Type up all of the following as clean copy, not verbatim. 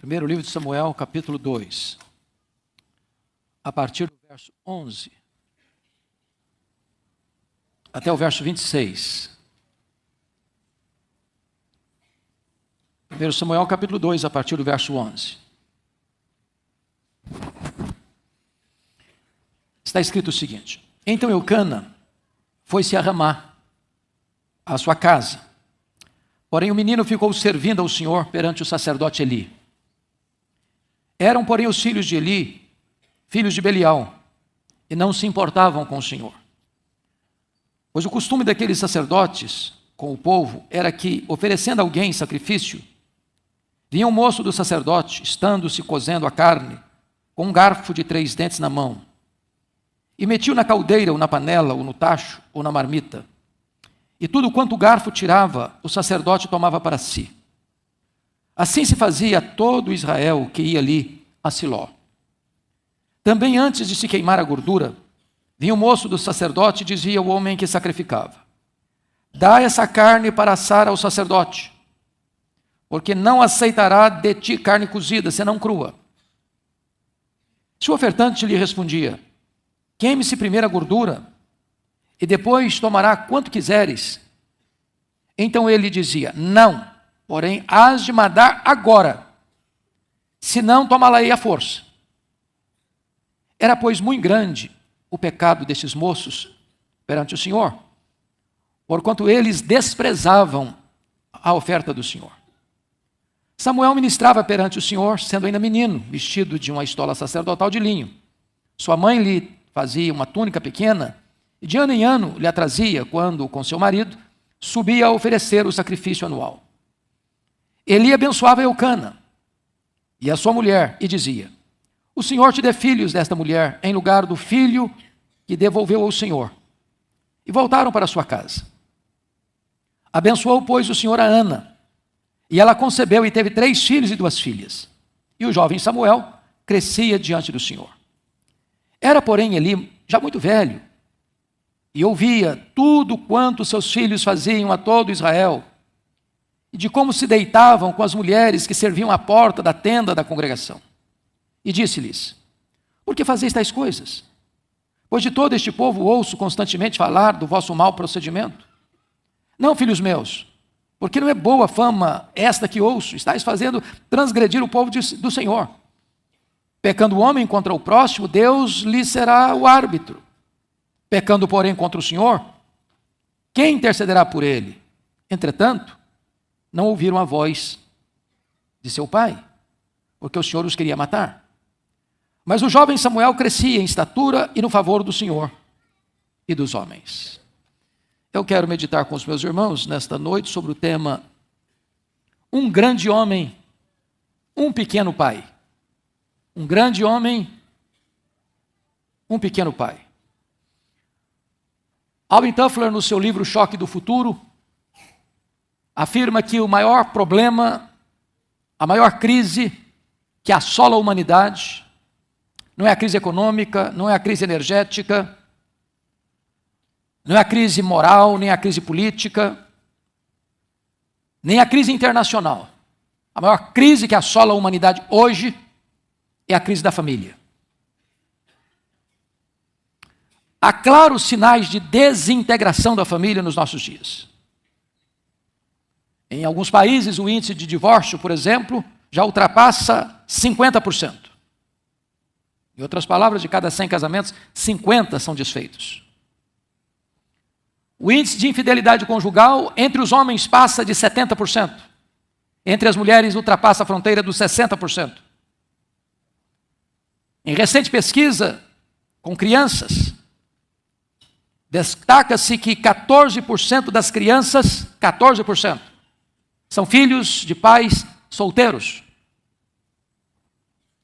Primeiro livro de Samuel, capítulo 2, a partir do verso 11 até o verso 26. Primeiro Samuel, capítulo 2, a partir do verso 11. Está escrito o seguinte: Então Eucana foi-se a Ramá, à sua casa. Porém o menino ficou servindo ao Senhor perante o sacerdote Eli. Eram, porém, os filhos de Eli, filhos de Belial, e não se importavam com o Senhor. Pois o costume daqueles sacerdotes com o povo era que, oferecendo a alguém sacrifício, vinha um moço do sacerdote, estando-se cozendo a carne, com um garfo de 3 dentes na mão, e metia-o na caldeira, ou na panela, ou no tacho, ou na marmita. E tudo quanto o garfo tirava, o sacerdote tomava para si. Assim se fazia a todo Israel que ia ali a Siló. Também antes de se queimar a gordura, vinha o moço do sacerdote e dizia ao homem que sacrificava: Dá essa carne para assar ao sacerdote, porque não aceitará de ti carne cozida, senão crua. Se o ofertante lhe respondia: Queime-se primeiro a gordura, e depois tomará quanto quiseres. Então ele dizia: Não, porém hás de mandar agora, senão tomá-la-ei à força. Era, pois, muito grande o pecado desses moços perante o Senhor, porquanto eles desprezavam a oferta do Senhor. Samuel ministrava perante o Senhor, sendo ainda menino, vestido de uma estola sacerdotal de linho. Sua mãe lhe fazia uma túnica pequena, e de ano em ano lhe a trazia, quando, com seu marido, subia a oferecer o sacrifício anual. Eli abençoava Eucana e a sua mulher, e dizia: O Senhor te dê filhos desta mulher, em lugar do filho que devolveu ao Senhor. E voltaram para sua casa. Abençoou, pois, o Senhor a Ana, e ela concebeu e teve 3 filhos e 2 filhas. E o jovem Samuel crescia diante do Senhor. Era, porém, Eli já muito velho, e ouvia tudo quanto seus filhos faziam a todo Israel, e de como se deitavam com as mulheres que serviam à porta da tenda da congregação. E disse-lhes: Por que fazeis tais coisas? Pois de todo este povo ouço constantemente falar do vosso mau procedimento. Não, filhos meus, porque não é boa fama esta que ouço, estáis fazendo transgredir o povo do Senhor. Pecando o homem contra o próximo, Deus lhe será o árbitro. Pecando, porém, contra o Senhor, quem intercederá por ele? Entretanto, não ouviram a voz de seu pai, porque o Senhor os queria matar. Mas o jovem Samuel crescia em estatura e no favor do Senhor e dos homens. Eu quero meditar com os meus irmãos nesta noite sobre o tema: um grande homem, um pequeno pai. Um grande homem, um pequeno pai. Alvin Toffler, no seu livro Choque do Futuro, afirma que o maior problema, a maior crise que assola a humanidade, não é a crise econômica, não é a crise energética, não é a crise moral, nem a crise política, nem a crise internacional. A maior crise que assola a humanidade hoje é a crise da família. Há claros sinais de desintegração da família nos nossos dias. Em alguns países, o índice de divórcio, por exemplo, já ultrapassa 50%. Em outras palavras, de cada 100 casamentos, 50 são desfeitos. O índice de infidelidade conjugal entre os homens passa de 70%. Entre as mulheres ultrapassa a fronteira dos 60%. Em recente pesquisa com crianças, destaca-se que 14% das crianças, 14%, são filhos de pais solteiros.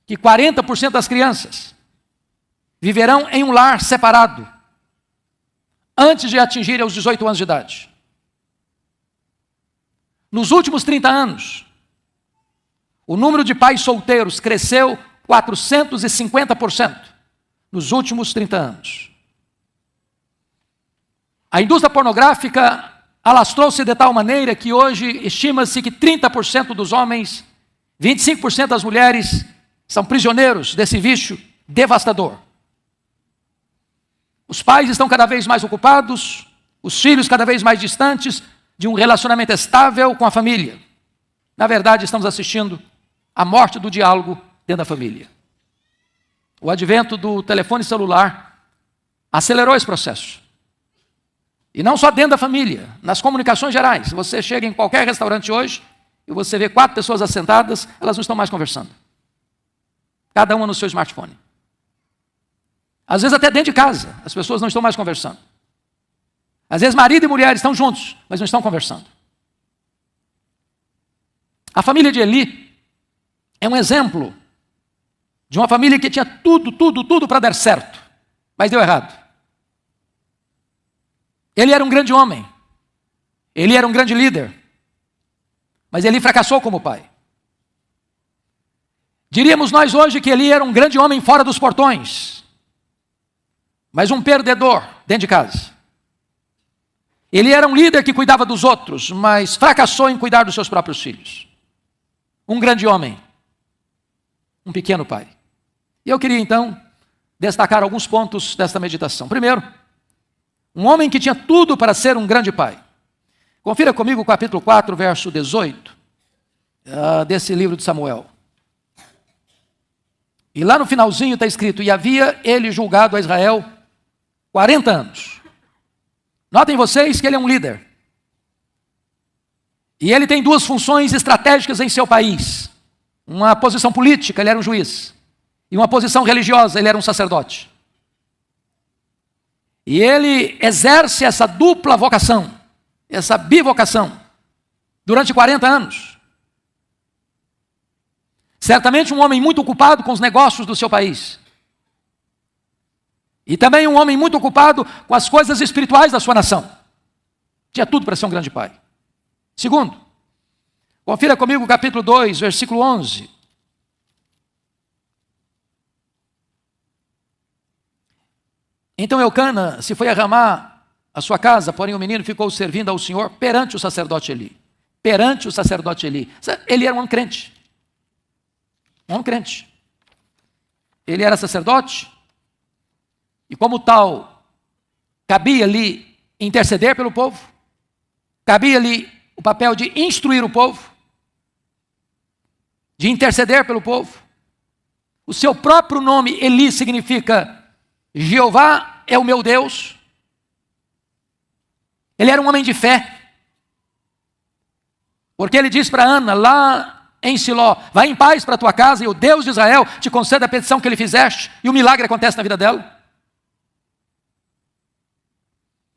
Que 40% das crianças viverão em um lar separado antes de atingirem aos 18 anos de idade. Nos últimos 30 anos, o número de pais solteiros cresceu 450% nos últimos 30 anos. A indústria pornográfica alastrou-se de tal maneira que hoje estima-se que 30% dos homens 25% das mulheres são prisioneiros desse vício devastador. Os pais estão cada vez mais ocupados, os filhos cada vez mais distantes de um relacionamento estável com a família. Na verdade, estamos assistindo à morte do diálogo dentro da família. O advento do telefone celular acelerou esse processo. E não só dentro da família, nas comunicações gerais. Você chega em qualquer restaurante hoje e você vê 4 pessoas assentadas, elas não estão mais conversando. Cada uma no seu smartphone. Às vezes até dentro de casa, as pessoas não estão mais conversando. Às vezes marido e mulher estão juntos, mas não estão conversando. A família de Eli é um exemplo de uma família que tinha tudo para dar certo, mas deu errado. Ele era um grande homem, ele era um grande líder, mas ele fracassou como pai. Diríamos nós hoje que ele era um grande homem fora dos portões, mas um perdedor dentro de casa. Ele era um líder que cuidava dos outros, mas fracassou em cuidar dos seus próprios filhos. Um grande homem, um pequeno pai. E eu queria então destacar alguns pontos desta meditação. Primeiro, um homem que tinha tudo para ser um grande pai. Confira comigo o capítulo 4, verso 18, desse livro de Samuel. E lá no finalzinho está escrito: e havia ele julgado a Israel 40 anos. Notem vocês que ele é um líder. E ele tem 2 funções estratégicas em seu país. Uma posição política, ele era um juiz. E uma posição religiosa, ele era um sacerdote. E ele exerce essa dupla vocação, essa bivocação, durante 40 anos. Certamente um homem muito ocupado com os negócios do seu país. E também um homem muito ocupado com as coisas espirituais da sua nação. Tinha tudo para ser um grande pai. Segundo, confira comigo o capítulo 2, versículo 11. Então Eucana se foi a Ramá, a sua casa, porém o menino ficou servindo ao Senhor perante o sacerdote Eli. Perante o sacerdote Eli. Ele era um homem crente. Um homem crente. Ele era sacerdote e como tal, cabia-lhe interceder pelo povo, cabia-lhe o papel de instruir o povo, de interceder pelo povo. O seu próprio nome, Eli, significa Jeová é o meu Deus. Ele era um homem de fé. Porque ele diz para Ana, lá em Siló: vai em paz para a tua casa e o Deus de Israel te conceda a petição que ele fizeste. E o milagre acontece na vida dela.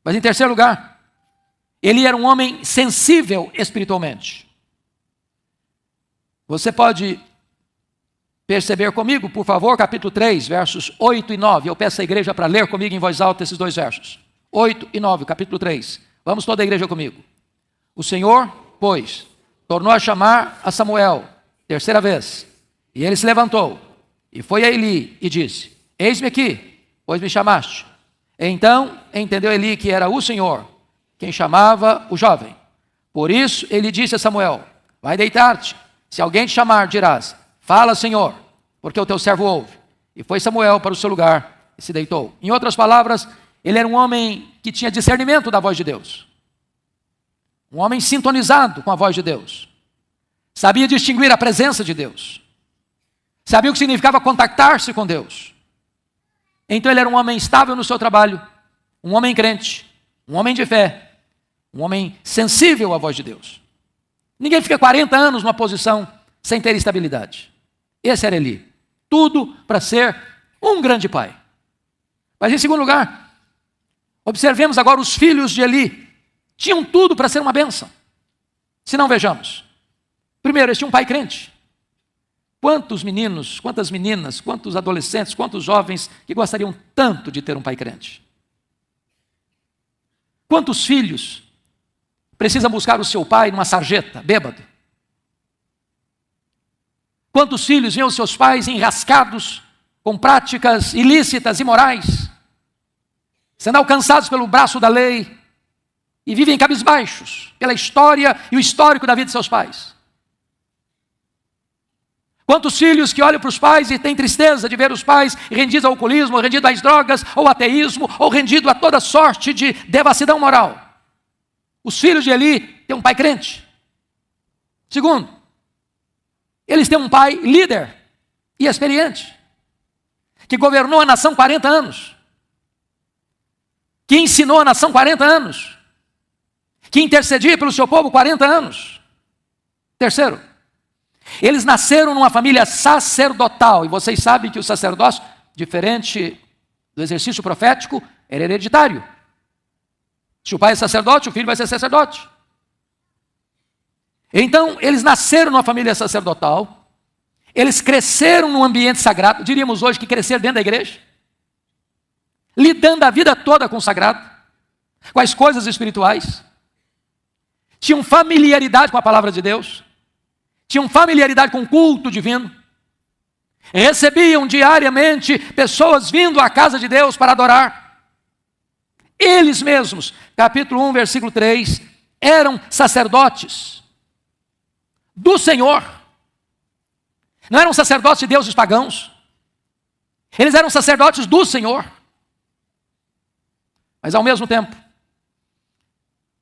Mas em terceiro lugar, ele era um homem sensível espiritualmente. Você pode perceber comigo, por favor, capítulo 3, versos 8 e 9. Eu peço à igreja para ler comigo em voz alta esses 2 versos. 8 e 9, capítulo 3. Vamos toda a igreja comigo. O Senhor, pois, tornou a chamar a Samuel, 3ª vez. E ele se levantou, e foi a Eli, e disse: eis-me aqui, pois me chamaste. Então entendeu Eli que era o Senhor quem chamava o jovem. Por isso ele disse a Samuel: vai deitar-te. Se alguém te chamar, dirás: fala, Senhor, porque o teu servo ouve. E foi Samuel para o seu lugar e se deitou. Em outras palavras, ele era um homem que tinha discernimento da voz de Deus. Um homem sintonizado com a voz de Deus. Sabia distinguir a presença de Deus. Sabia o que significava contactar-se com Deus. Então ele era um homem estável no seu trabalho, um homem crente, um homem de fé, um homem sensível à voz de Deus. Ninguém fica 40 anos numa posição sem ter estabilidade. Esse era Eli. Tudo para ser um grande pai. Mas em segundo lugar, observemos agora os filhos de Eli. Tinham tudo para ser uma bênção. Se não, vejamos. Primeiro, eles tinham um pai crente. Quantos meninos, quantas meninas, quantos adolescentes, quantos jovens que gostariam tanto de ter um pai crente? Quantos filhos precisam buscar o seu pai numa sarjeta, bêbado? Quantos filhos veem os seus pais enrascados com práticas ilícitas, imorais, sendo alcançados pelo braço da lei e vivem cabisbaixos pela história e o histórico da vida de seus pais? Quantos filhos que olham para os pais e têm tristeza de ver os pais rendidos ao alcoolismo, rendidos às drogas, ou ateísmo, ou rendidos a toda sorte de devassidão moral. Os filhos de Eli têm um pai crente. Segundo, eles têm um pai líder e experiente, que governou a nação 40 anos, que ensinou a nação 40 anos, que intercedia pelo seu povo 40 anos. Terceiro, eles nasceram numa família sacerdotal, e vocês sabem que o sacerdócio, diferente do exercício profético, era hereditário. Se o pai é sacerdote, o filho vai ser sacerdote. Então, eles nasceram numa família sacerdotal, eles cresceram num ambiente sagrado, diríamos hoje que cresceram dentro da igreja, lidando a vida toda com o sagrado, com as coisas espirituais, tinham familiaridade com a palavra de Deus, tinham familiaridade com o culto divino, recebiam diariamente pessoas vindo à casa de Deus para adorar. Eles mesmos, capítulo 1, versículo 3, eram sacerdotes do Senhor. Não eram sacerdotes de deuses pagãos. Eles eram sacerdotes do Senhor. Mas ao mesmo tempo,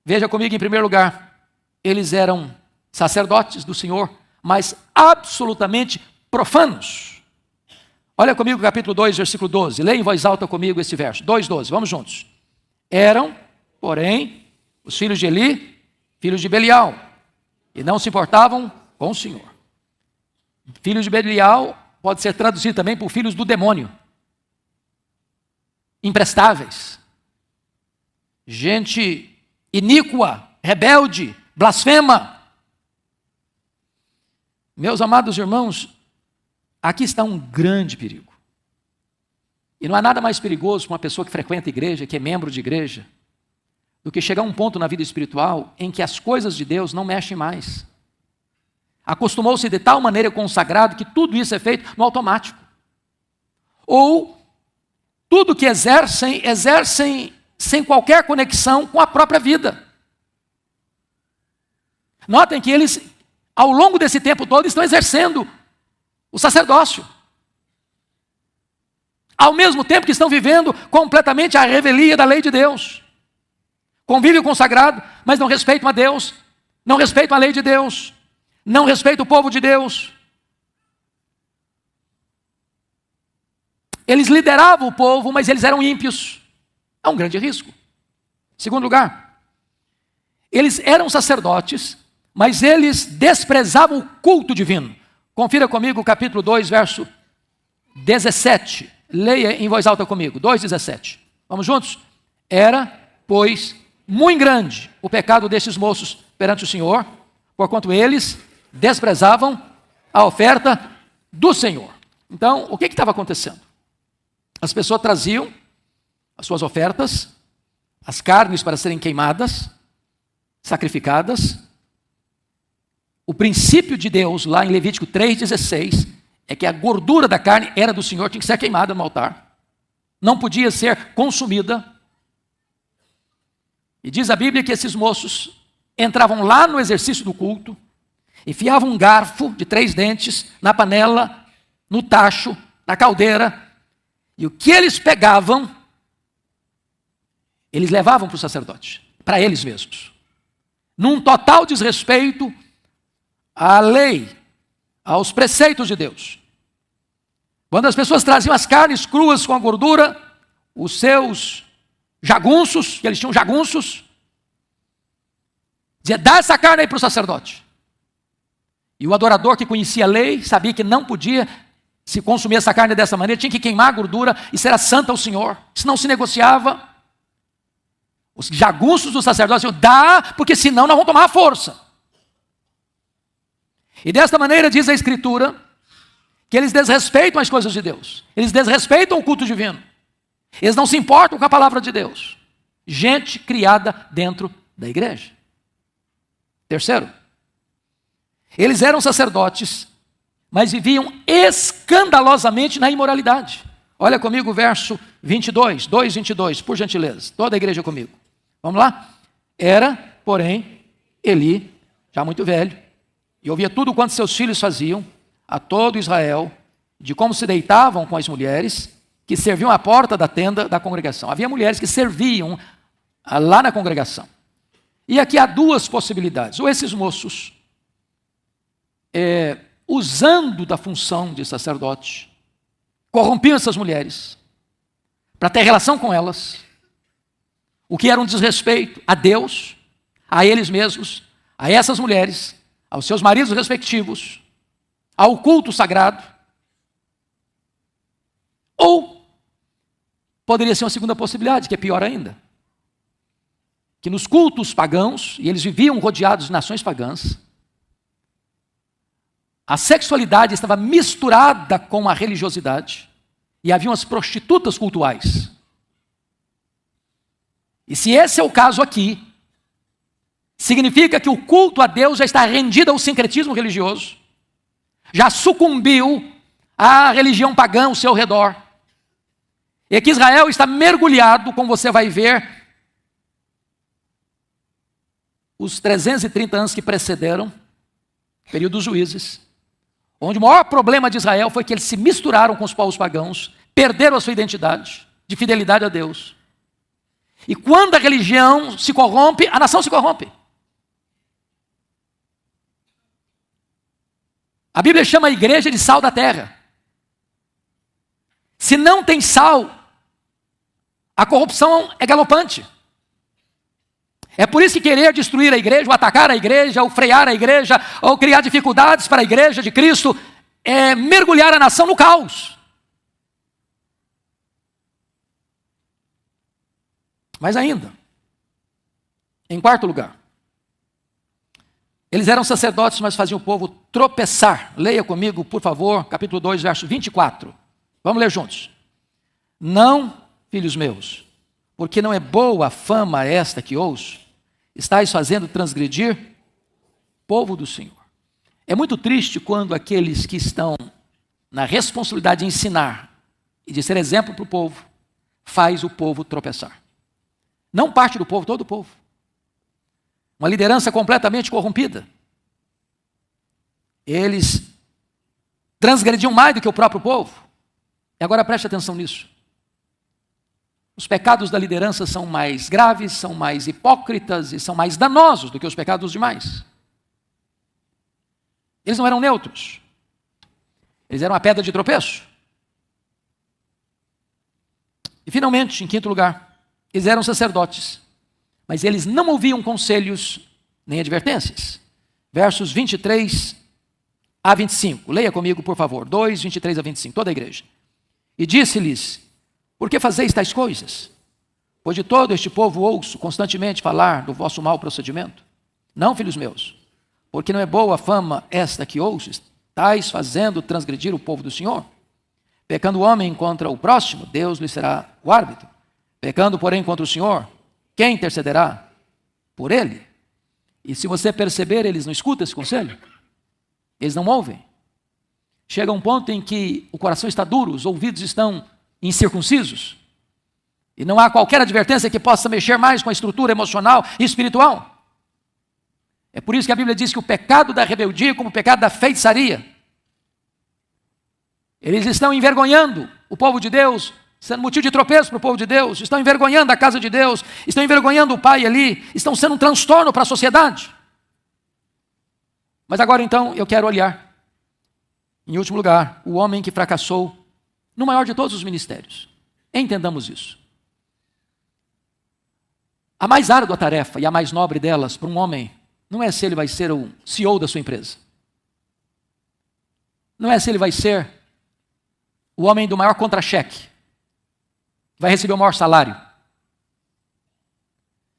veja comigo em primeiro lugar, eles eram sacerdotes do Senhor, mas absolutamente profanos. Olha comigo capítulo 2, versículo 12. Leia em voz alta comigo esse verso. 2:12, vamos juntos. Eram, porém, os filhos de Eli, filhos de Belial, e não se importavam com o Senhor. Filhos de Belial pode ser traduzido também por filhos do demônio. Imprestáveis. Gente iníqua, rebelde, blasfema. Meus amados irmãos, aqui está um grande perigo. E não há nada mais perigoso para uma pessoa que frequenta a igreja, que é membro de igreja, do que chegar a um ponto na vida espiritual em que as coisas de Deus não mexem mais. Acostumou-se de tal maneira com o sagrado que tudo isso é feito no automático. Ou tudo que exercem sem qualquer conexão com a própria vida. Notem que eles, ao longo desse tempo todo, estão exercendo o sacerdócio. Ao mesmo tempo que estão vivendo completamente a revelia da lei de Deus. Convivem com o sagrado, mas não respeitam a Deus, não respeitam a lei de Deus, não respeitam o povo de Deus. Eles lideravam o povo, mas eles eram ímpios. É um grande risco. Segundo lugar, eles eram sacerdotes, mas eles desprezavam o culto divino. Confira comigo o capítulo 2, verso 17. Leia em voz alta comigo, 2:17. Vamos juntos? Era, pois, muito grande o pecado destes moços perante o Senhor, porquanto eles desprezavam a oferta do Senhor. Então, o que estava acontecendo? As pessoas traziam as suas ofertas, as carnes para serem queimadas, sacrificadas. O princípio de Deus, lá em Levítico 3:16, é que a gordura da carne era do Senhor, tinha que ser queimada no altar. Não podia ser consumida. E diz a Bíblia que esses moços entravam lá no exercício do culto, enfiavam um garfo de 3 dentes na panela, no tacho, na caldeira, e o que eles pegavam, eles levavam para o sacerdote, para eles mesmos. Num total desrespeito à lei, aos preceitos de Deus. Quando as pessoas traziam as carnes cruas com a gordura, os seus jagunços, que eles tinham jagunços, dizia, dá essa carne aí para o sacerdote. E o adorador que conhecia a lei, sabia que não podia se consumir essa carne dessa maneira, tinha que queimar a gordura, isso era santa ao Senhor, isso não se negociava. Os jagunços do sacerdote diziam, dá, porque senão nós vamos tomar a força. E desta maneira diz a Escritura, que eles desrespeitam as coisas de Deus, eles desrespeitam o culto divino, eles não se importam com a palavra de Deus. Gente criada dentro da igreja. Terceiro, eles eram sacerdotes, mas viviam escandalosamente na imoralidade. Olha comigo o verso 22, 2:22, por gentileza, toda a igreja comigo. Vamos lá? Era, porém, Eli, já muito velho, e ouvia tudo quanto seus filhos faziam, a todo Israel de como se deitavam com as mulheres que serviam à porta da tenda da congregação. Havia mulheres que serviam lá na congregação. E aqui há duas possibilidades. Ou esses moços, usando da função de sacerdote, corrompiam essas mulheres para ter relação com elas, o que era um desrespeito a Deus, a eles mesmos, a essas mulheres, aos seus maridos respectivos, ao culto sagrado. Ou poderia ser uma segunda possibilidade, que é pior ainda, que nos cultos pagãos, e eles viviam rodeados de nações pagãs, a sexualidade estava misturada com a religiosidade, e haviam as prostitutas cultuais. E se esse é o caso aqui, significa que o culto a Deus já está rendido ao sincretismo religioso, já sucumbiu à religião pagã ao seu redor. E que Israel está mergulhado, como você vai ver, os 330 anos que precederam, período dos juízes, onde o maior problema de Israel foi que eles se misturaram com os povos pagãos, perderam a sua identidade de fidelidade a Deus. E quando a religião se corrompe, a nação se corrompe. A Bíblia chama a igreja de sal da terra. Se não tem sal, a corrupção é galopante. É por isso que querer destruir a igreja, ou atacar a igreja, ou frear a igreja, ou criar dificuldades para a igreja de Cristo, é mergulhar a nação no caos. Mas ainda, em quarto lugar, eles eram sacerdotes, mas faziam o povo tropeçar. Leia comigo, por favor, capítulo 2, verso 24. Vamos ler juntos. Não, filhos meus, porque não é boa a fama esta que ouço, estáis fazendo transgredir o povo do Senhor. É muito triste quando aqueles que estão na responsabilidade de ensinar e de ser exemplo para o povo, faz o povo tropeçar. Não parte do povo, todo o povo. Uma liderança completamente corrompida. Eles transgrediam mais do que o próprio povo. E agora preste atenção nisso. Os pecados da liderança são mais graves, são mais hipócritas e são mais danosos do que os pecados dos demais. Eles não eram neutros. Eles eram a pedra de tropeço. E finalmente, em quinto lugar, eles eram sacerdotes, mas eles não ouviam conselhos nem advertências. Versos 23 a 25. Leia comigo, por favor. 2, 23 a 25, toda a igreja. E disse-lhes: por que fazeis tais coisas? Pois de todo este povo ouço constantemente falar do vosso mau procedimento. Não, filhos meus, porque não é boa a fama esta que ouço, estáis fazendo transgredir o povo do Senhor. Pecando o homem contra o próximo, Deus lhe será o árbitro. Pecando, porém, contra o Senhor, quem intercederá por ele? E se você perceber, eles não escutam esse conselho. Eles não ouvem. Chega um ponto em que o coração está duro, os ouvidos estão incircuncisos. E não há qualquer advertência que possa mexer mais com a estrutura emocional e espiritual. É por isso que a Bíblia diz que o pecado da rebeldia é como o pecado da feitiçaria. Eles estão envergonhando o povo de Deus, sendo motivo de tropeço para o povo de Deus, estão envergonhando a casa de Deus, estão envergonhando o pai ali, estão sendo um transtorno para a sociedade. Mas agora então eu quero olhar, em último lugar, o homem que fracassou no maior de todos os ministérios. Entendamos isso. A mais árdua tarefa e a mais nobre delas para um homem não é se ele vai ser o CEO da sua empresa. Não é se ele vai ser o homem do maior contra-cheque, vai receber o maior salário.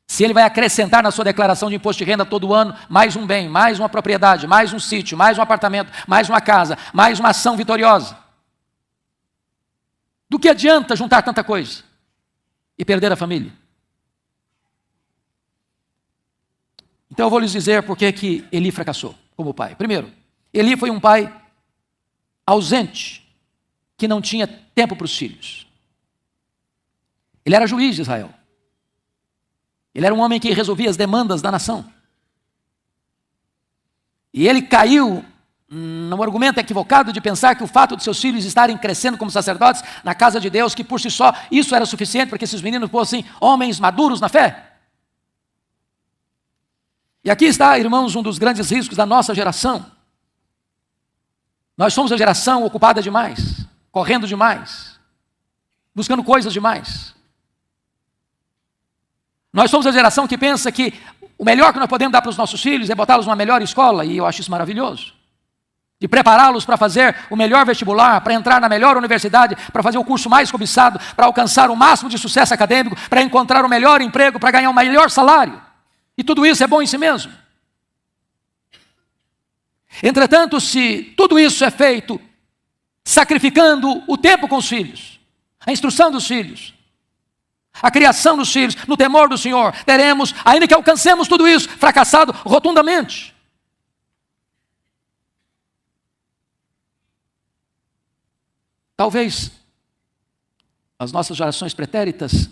Se ele vai acrescentar na sua declaração de imposto de renda todo ano mais um bem, mais uma propriedade, mais um sítio, mais um apartamento, mais uma casa, mais uma ação vitoriosa. Do que adianta juntar tanta coisa e perder a família? Então eu vou lhes dizer por que Eli fracassou como pai. Primeiro, Eli foi um pai ausente, que não tinha tempo para os filhos. Ele era juiz de Israel. Ele era um homem que resolvia as demandas da nação. E ele caiu num argumento equivocado de pensar que o fato de seus filhos estarem crescendo como sacerdotes na casa de Deus, que por si só isso era suficiente para que esses meninos fossem homens maduros na fé. E aqui está, irmãos, um dos grandes riscos da nossa geração. Nós somos a geração ocupada demais, correndo demais, buscando coisas demais. Nós somos a geração que pensa que o melhor que nós podemos dar para os nossos filhos é botá-los numa melhor escola, e eu acho isso maravilhoso. De prepará-los para fazer o melhor vestibular, para entrar na melhor universidade, para fazer o curso mais cobiçado, para alcançar o máximo de sucesso acadêmico, para encontrar o melhor emprego, para ganhar o melhor salário. E tudo isso é bom em si mesmo. Entretanto, se tudo isso é feito sacrificando o tempo com os filhos, a instrução dos filhos, a criação dos filhos, no temor do Senhor, teremos, ainda que alcancemos tudo isso, fracassado rotundamente. Talvez as nossas gerações pretéritas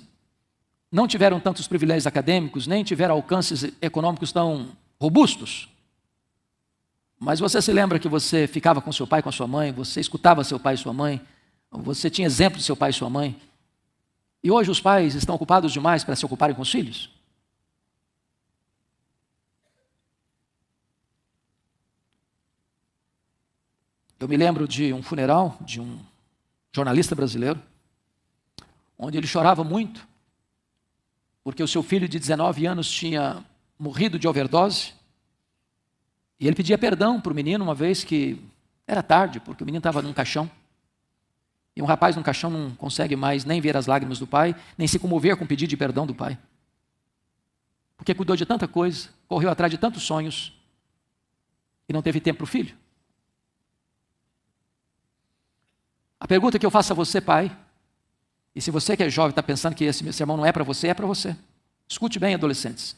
não tiveram tantos privilégios acadêmicos, nem tiveram alcances econômicos tão robustos. Mas você se lembra que você ficava com seu pai e com a sua mãe, você escutava seu pai e sua mãe, você tinha exemplo de seu pai e sua mãe. E hoje os pais estão ocupados demais para se ocuparem com os filhos? Eu me lembro de um funeral de um jornalista brasileiro, onde ele chorava muito, porque o seu filho de 19 anos tinha morrido de overdose, e ele pedia perdão para o menino uma vez que era tarde, porque o menino estava num caixão, e um rapaz num caixão não consegue mais nem ver as lágrimas do pai, nem se comover com o pedido de perdão do pai, porque cuidou de tanta coisa, correu atrás de tantos sonhos, e não teve tempo para o filho. A pergunta que eu faço a você, pai, e se você que é jovem está pensando que esse sermão não é para você, é para você. Escute bem, adolescentes.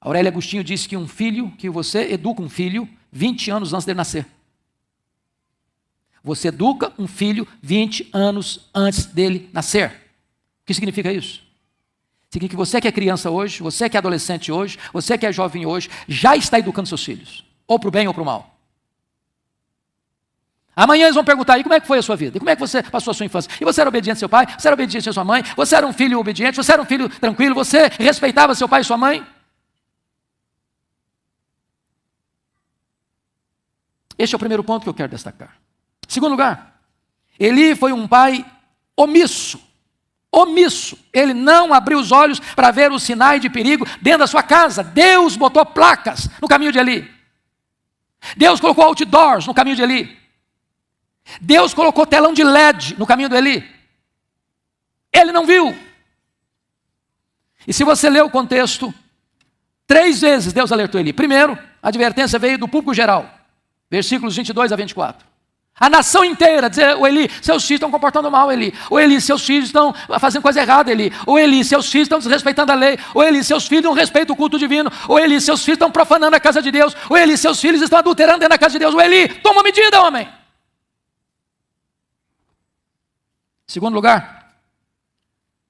Aurélia Agostinho disse que você educa um filho 20 anos antes dele nascer. Você educa um filho 20 anos antes dele nascer. O que significa isso? Significa que você que é criança hoje, você que é adolescente hoje, você que é jovem hoje, já está educando seus filhos, ou para o bem ou para o mal. Amanhã eles vão perguntar, e como é que foi a sua vida? E como é que você passou a sua infância? E você era obediente ao seu pai? Você era obediente à sua mãe? Você era um filho obediente? Você era um filho tranquilo? Você respeitava seu pai e sua mãe? Este é o primeiro ponto que eu quero destacar. Segundo lugar, Eli foi um pai omisso. Omisso. Ele não abriu os olhos para ver os sinais de perigo dentro da sua casa. Deus botou placas no caminho de Eli. Deus colocou outdoors no caminho de Eli. Deus colocou telão de LED no caminho do Eli. Ele não viu. E se você ler o contexto, 3 vezes Deus alertou Eli. Primeiro, a advertência veio do público geral. Versículos 22 a 24. A nação inteira dizer, o Eli, seus filhos estão comportando mal, Eli. O Eli, seus filhos estão fazendo coisa errada, Eli. O Eli, seus filhos estão desrespeitando a lei. O Eli, seus filhos não respeitam o culto divino. O Eli, seus filhos estão profanando a casa de Deus. O Eli, seus filhos estão adulterando dentro da casa de Deus. O Eli, toma medida, homem. Segundo lugar,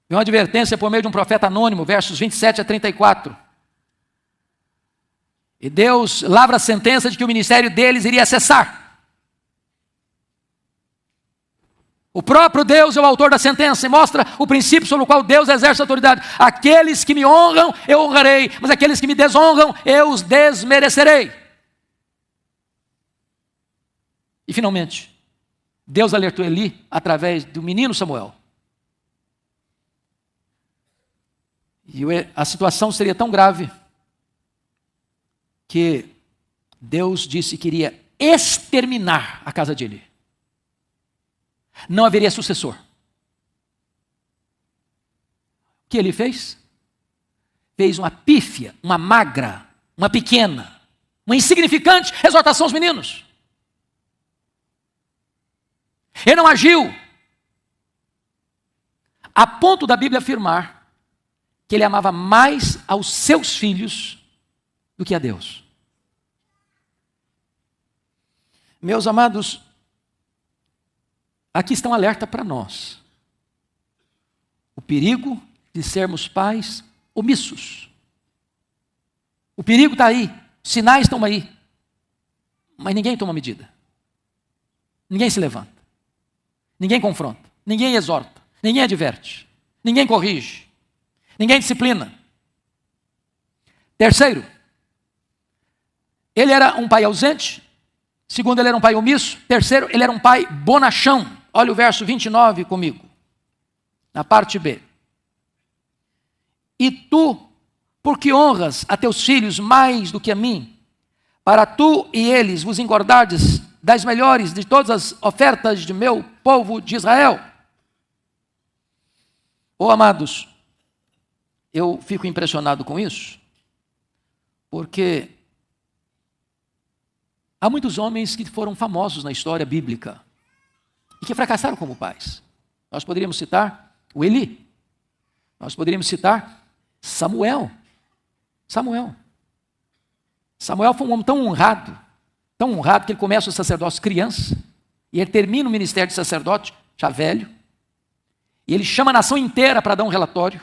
vem uma advertência por meio de um profeta anônimo, versos 27 a 34. E Deus lavra a sentença de que o ministério deles iria cessar. O próprio Deus é o autor da sentença e mostra o princípio sobre o qual Deus exerce a autoridade. Aqueles que me honram, eu honrarei, mas aqueles que me desonram, eu os desmerecerei. E finalmente, Deus alertou Eli através do menino Samuel. E a situação seria tão grave que Deus disse que iria exterminar a casa de Eli. Não haveria sucessor. O que ele fez? Fez uma pífia, uma magra, uma pequena, uma insignificante exortação aos meninos. Ele não agiu a ponto da Bíblia afirmar que ele amava mais aos seus filhos do que a Deus. Meus amados, aqui está um alerta para nós. O perigo de sermos pais omissos. O perigo está aí, os sinais estão aí. Mas ninguém toma medida. Ninguém se levanta. Ninguém confronta. Ninguém exorta. Ninguém adverte. Ninguém corrige. Ninguém disciplina. Terceiro, ele era um pai ausente. Segundo, ele era um pai omisso. Terceiro, ele era um pai bonachão. Olha o verso 29 comigo, na parte B. E tu, por que honras a teus filhos mais do que a mim? Para tu e eles vos engordardes das melhores de todas as ofertas de meu povo de Israel. Oh, amados, eu fico impressionado com isso, porque há muitos homens que foram famosos na história bíblica e que fracassaram como pais. Nós poderíamos citar o Eli. Nós poderíamos citar Samuel. Samuel foi um homem tão honrado que ele começa o sacerdócio criança, e ele termina o ministério de sacerdote já velho, e ele chama a nação inteira para dar um relatório,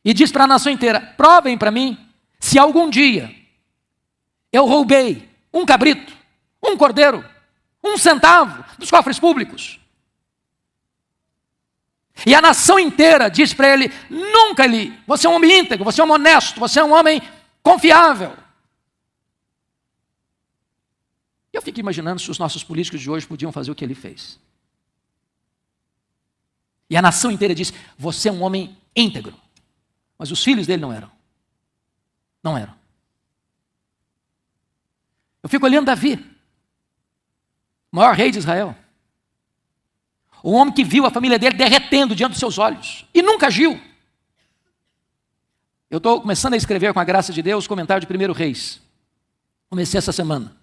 e diz para a nação inteira: provem para mim se algum dia eu roubei um cabrito, um cordeiro, 1 centavo dos cofres públicos. E a nação inteira diz para ele: nunca, Eli, você é um homem íntegro, você é um homem honesto, você é um homem confiável. Eu fico imaginando se os nossos políticos de hoje podiam fazer o que ele fez. E a nação inteira diz: você é um homem íntegro. Mas os filhos dele não eram. Não eram. Eu fico olhando Davi, o maior rei de Israel. Um homem que viu a família dele derretendo diante dos seus olhos e nunca agiu. Eu estou começando a escrever, com a graça de Deus, o comentário de 1 Reis. Comecei essa semana.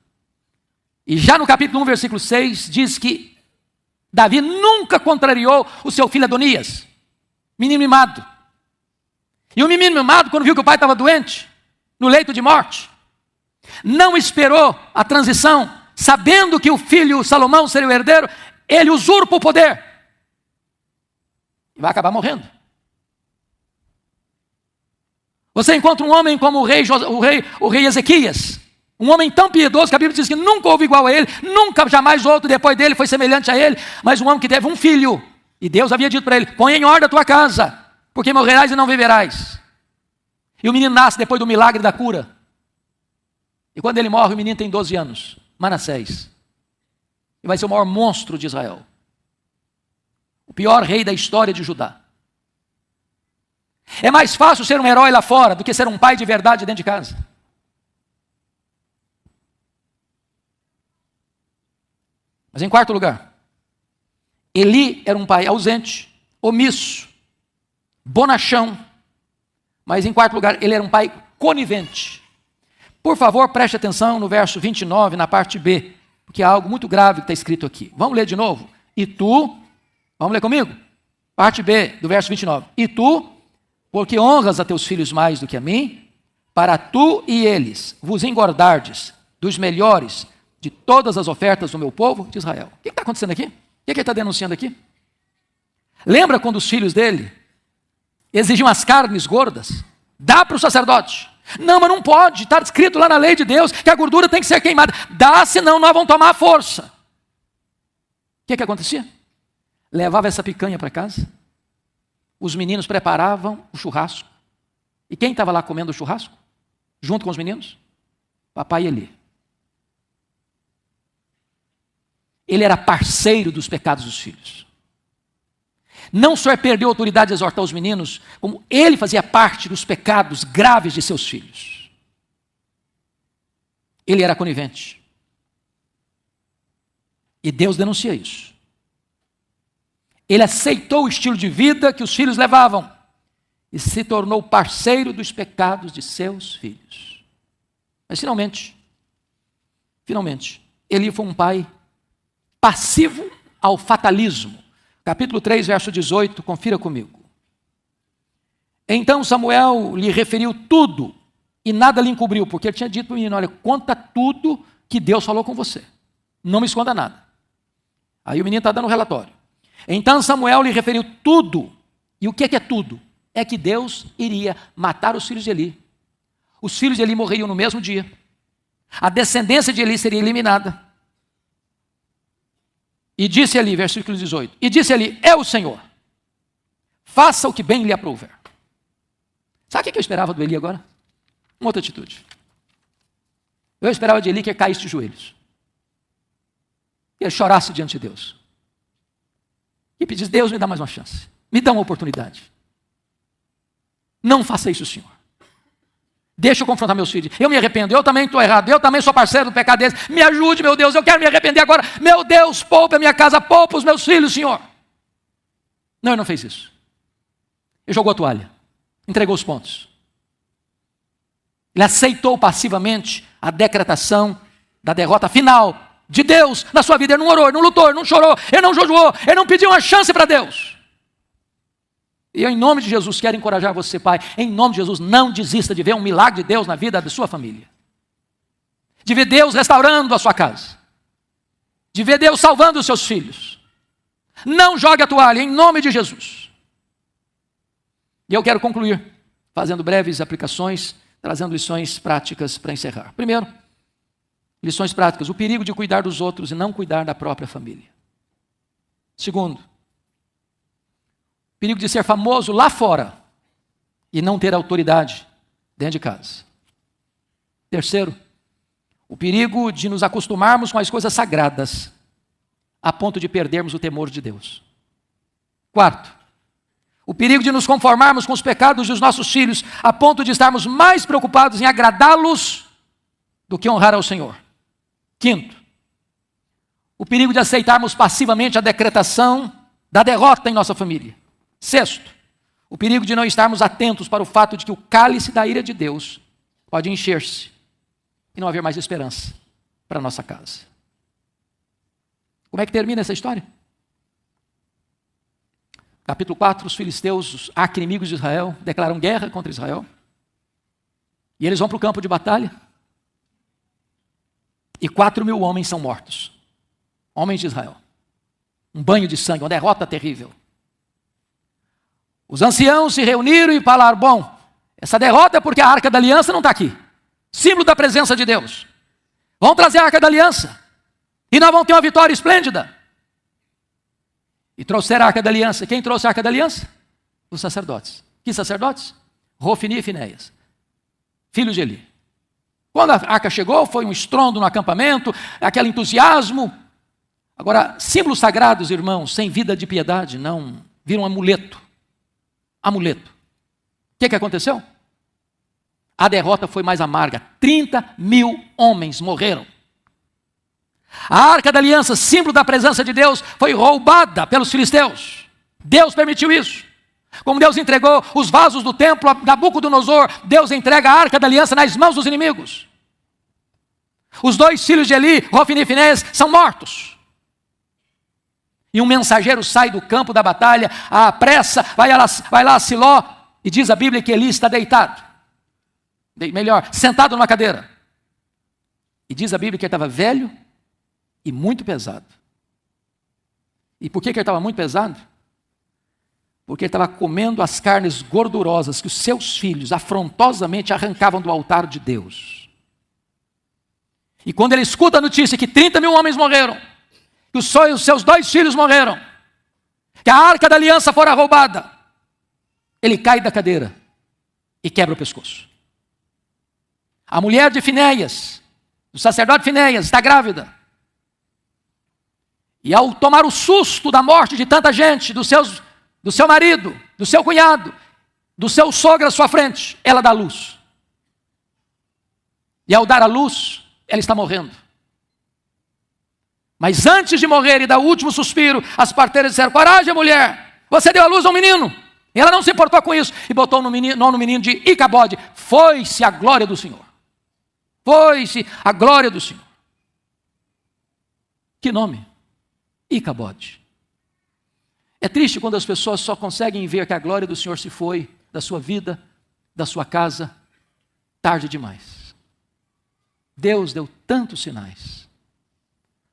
E já no capítulo 1, versículo 6, diz que Davi nunca contrariou o seu filho Adonias, menino mimado. E o menino mimado, quando viu que o pai estava doente, no leito de morte, não esperou a transição, sabendo que o filho Salomão seria o herdeiro, ele usurpa o poder e vai acabar morrendo. Você encontra um homem como o rei Ezequias, um homem tão piedoso que a Bíblia diz que nunca houve igual a ele, nunca jamais outro depois dele foi semelhante a ele, mas um homem que teve um filho, e Deus havia dito para ele: põe em ordem a tua casa, porque morrerás e não viverás. E o menino nasce depois do milagre da cura. E quando ele morre, o menino tem 12 anos, Manassés. E vai ser o maior monstro de Israel. O pior rei da história de Judá. É mais fácil ser um herói lá fora do que ser um pai de verdade dentro de casa. Mas em quarto lugar, Eli era um pai ausente, omisso, bonachão. Mas em quarto lugar, ele era um pai conivente. Por favor, preste atenção no verso 29, na parte B, porque há algo muito grave que está escrito aqui. Vamos ler de novo? E tu, vamos ler comigo? Parte B do verso 29. E tu, porque honras a teus filhos mais do que a mim, para tu e eles vos engordardes dos melhores de todas as ofertas do meu povo de Israel. O que está acontecendo aqui? O que ele está denunciando aqui? Lembra quando os filhos dele exigiam as carnes gordas? Dá para o sacerdote. Não, mas não pode, está escrito lá na lei de Deus que a gordura tem que ser queimada. Dá, senão nós vamos tomar a força. O que acontecia? Levava essa picanha para casa, os meninos preparavam o churrasco. E quem estava lá comendo o churrasco? Junto com os meninos? Papai Eli. Ele era parceiro dos pecados dos filhos. Não só perdeu a autoridade de exortar os meninos, como ele fazia parte dos pecados graves de seus filhos. Ele era conivente. E Deus denuncia isso. Ele aceitou o estilo de vida que os filhos levavam e se tornou parceiro dos pecados de seus filhos. Mas finalmente, Eli foi um pai passivo ao fatalismo. Capítulo 3, verso 18, confira comigo. Então Samuel lhe referiu tudo e nada lhe encobriu, porque ele tinha dito para o menino: olha, conta tudo que Deus falou com você. Não me esconda nada. Aí o menino está dando um relatório. Então Samuel lhe referiu tudo. E o que é tudo? É que Deus iria matar os filhos de Eli. Os filhos de Eli morreriam no mesmo dia. A descendência de Eli seria eliminada. E disse Eli, versículo 18, e disse Eli, é o Senhor, faça o que bem lhe aprouver. Sabe o que eu esperava do Eli agora? Uma outra atitude. Eu esperava de Eli que ele caísse de joelhos. Que ele chorasse diante de Deus. E pedisse, Deus, me dá mais uma chance. Me dá uma oportunidade. Não faça isso, Senhor. Deixa eu confrontar meus filhos. Eu me arrependo, eu também estou errado. Eu também sou parceiro do pecado deles. Me ajude, meu Deus, eu quero me arrepender agora. Meu Deus, poupa a minha casa, poupa os meus filhos, Senhor. Não, ele não fez isso. Ele jogou a toalha. Entregou os pontos. Ele aceitou passivamente a decretação da derrota final de Deus na sua vida. Ele não orou, ele não lutou, ele não chorou, ele não jejuou, ele não pediu uma chance para Deus. E eu, em nome de Jesus, quero encorajar você, pai, em nome de Jesus, não desista de ver um milagre de Deus na vida da sua família. De ver Deus restaurando a sua casa. De ver Deus salvando os seus filhos. Não jogue a toalha, em nome de Jesus. E eu quero concluir, fazendo breves aplicações, trazendo lições práticas para encerrar. Primeiro, lições práticas, o perigo de cuidar dos outros e não cuidar da própria família. Segundo, o perigo de ser famoso lá fora e não ter autoridade dentro de casa. Terceiro, o perigo de nos acostumarmos com as coisas sagradas a ponto de perdermos o temor de Deus. Quarto, o perigo de nos conformarmos com os pecados dos nossos filhos a ponto de estarmos mais preocupados em agradá-los do que honrar ao Senhor. Quinto, o perigo de aceitarmos passivamente a decretação da derrota em nossa família. Sexto, o perigo de não estarmos atentos para o fato de que o cálice da ira de Deus pode encher-se e não haver mais esperança para a nossa casa. Como é que termina essa história? Capítulo 4, os filisteus, os arqui-inimigos de Israel, declaram guerra contra Israel. E eles vão para o campo de batalha. E 4.000 homens são mortos. Homens de Israel. Um banho de sangue, uma derrota terrível. Os anciãos se reuniram e falaram, bom, essa derrota é porque a Arca da Aliança não está aqui. Símbolo da presença de Deus. Vamos trazer a Arca da Aliança. E nós vamos ter uma vitória esplêndida. E trouxeram a Arca da Aliança. Quem trouxe a Arca da Aliança? Os sacerdotes. Que sacerdotes? Hofni e Finéias, filhos de Eli. Quando a arca chegou, foi um estrondo no acampamento, aquele entusiasmo. Agora, símbolos sagrados, irmãos, sem vida de piedade, não, viram amuleto. Amuleto. O que aconteceu? A derrota foi mais amarga. 30.000 homens morreram. A Arca da Aliança, símbolo da presença de Deus, foi roubada pelos filisteus. Deus permitiu isso. Como Deus entregou os vasos do templo a Nabucodonosor, Deus entrega a Arca da Aliança nas mãos dos inimigos. Os 2 filhos de Eli, Hofni e Finéias, são mortos. E um mensageiro sai do campo da batalha, à pressa, vai lá a Siló, e diz a Bíblia que Eli está deitado. Melhor, sentado numa cadeira. E diz a Bíblia que ele estava velho e muito pesado. E por que ele estava muito pesado? Porque ele estava comendo as carnes gordurosas que os seus filhos afrontosamente arrancavam do altar de Deus. E quando ele escuta a notícia que 30.000 homens morreram, que os seus 2 filhos morreram, que a Arca da Aliança fora roubada, ele cai da cadeira e quebra o pescoço. A mulher de Finéias, o sacerdote Finéias, está grávida. E ao tomar o susto da morte de tanta gente, do seu marido, do seu cunhado, do seu sogro à sua frente, ela dá luz. E ao dar a luz, ela está morrendo. Mas antes de morrer e dar o último suspiro, as parteiras disseram, coragem, mulher, você deu a luz a um menino. E ela não se importou com isso e botou o nome no menino de Icabode. Foi-se a glória do Senhor. Foi-se a glória do Senhor. Que nome? Icabode. É triste quando as pessoas só conseguem ver que a glória do Senhor se foi da sua vida, da sua casa, tarde demais. Deus deu tantos sinais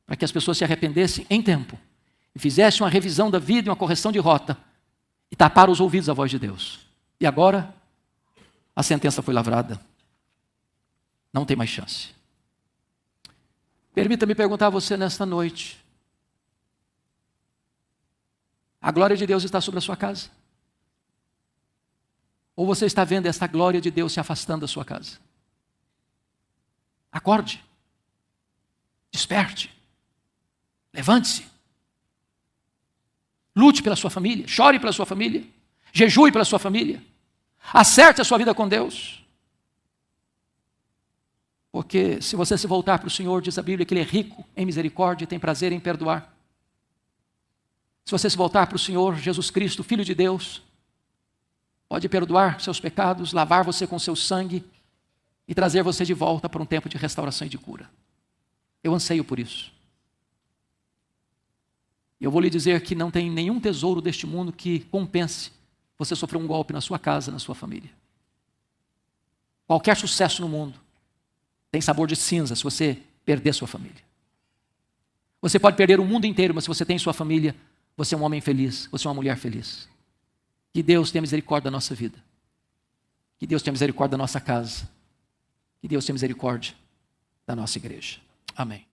para que as pessoas se arrependessem em tempo e fizessem uma revisão da vida e uma correção de rota e taparam os ouvidos à voz de Deus. E agora a sentença foi lavrada. Não tem mais chance. Permita-me perguntar a você nesta noite: a glória de Deus está sobre a sua casa? Ou você está vendo esta glória de Deus se afastando da sua casa? Acorde. Desperte. Levante-se. Lute pela sua família. Chore pela sua família. Jejue pela sua família. Acerte a sua vida com Deus. Porque se você se voltar para o Senhor, diz a Bíblia que Ele é rico em misericórdia e tem prazer em perdoar. Se você se voltar para o Senhor Jesus Cristo, Filho de Deus, pode perdoar seus pecados, lavar você com seu sangue e trazer você de volta para um tempo de restauração e de cura. Eu anseio por isso. Eu vou lhe dizer que não tem nenhum tesouro deste mundo que compense você sofrer um golpe na sua casa, na sua família. Qualquer sucesso no mundo tem sabor de cinza se você perder sua família. Você pode perder o mundo inteiro, mas se você tem sua família, você é um homem feliz, você é uma mulher feliz. Que Deus tenha misericórdia da nossa vida. Que Deus tenha misericórdia da nossa casa. Que Deus tenha misericórdia da nossa igreja. Amém.